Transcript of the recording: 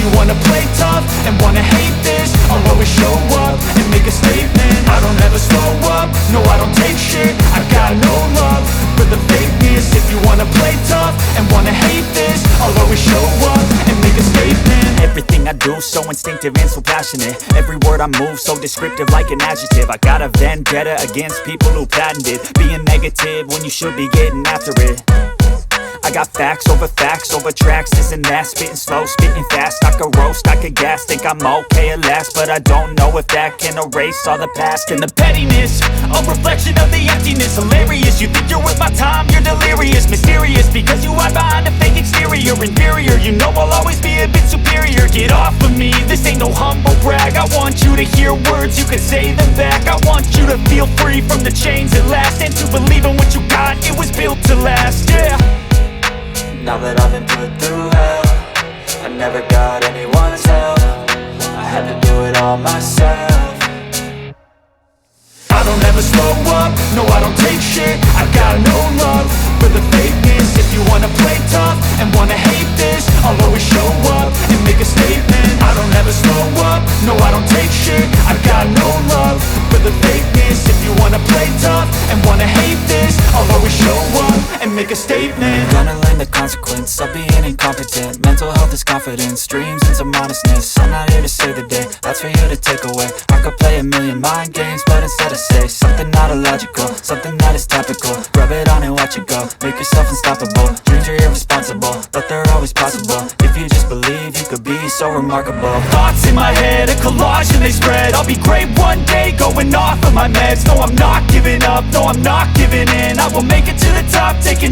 you wanna play tough and wanna hate this, I'll always show up and make a statement. I don't ever slow up, no I don't take shit. I got no love for the fakeness. If you wanna play tough and wanna hate this, I'll always show up and make a statement. Everything I do so instinctive and so passionate. Every word I move so descriptive like an adjective. I got a vendetta against people who patented being negative when you should be getting after it. I got facts over tracks, this and that. Spitting slow, spitting fast, I could roast, I could gas. Think I'm okay at last, but I don't know if that can erase all the past. And the pettiness, a reflection of the emptiness. Hilarious, you think you're worth my time, you're delirious. Mysterious, because you hide behind a fake exterior. Inferior, you know I'll always be a bit superior. Get off of me, this ain't no humble brag. I want you to hear words, you can say them back. I want you to feel free from the chains at last, and to believe in what you got, it was built to last, yeah. Now that I've been put through hell, I never got anyone's help. I had to do it all myself. I don't ever slow up, no I don't take shit. I got no love for the fakeness. If you wanna play tough and wanna hate this, I'll always show up and make a statement. I don't ever slow up, no I don't take shit. I got no love for the fakeness. If you wanna play tough and wanna hate this, I'll always show up and make a statement. Gonna learn the consequence of being incompetent. Mental health is confidence, dreams and some honestness. I'm not here to save the day, that's for you to take away. I could play a million mind games, but instead I say something not illogical, something that is topical. Rub it on and watch it go, make yourself unstoppable. Dreams are irresponsible, but they're always possible. If you just believe, you could be so remarkable. Thoughts in my head, a collage and they spread. I'll be great one day, going off of my meds. No I'm not giving up, no I'm not giving in. I will make it to the top, taking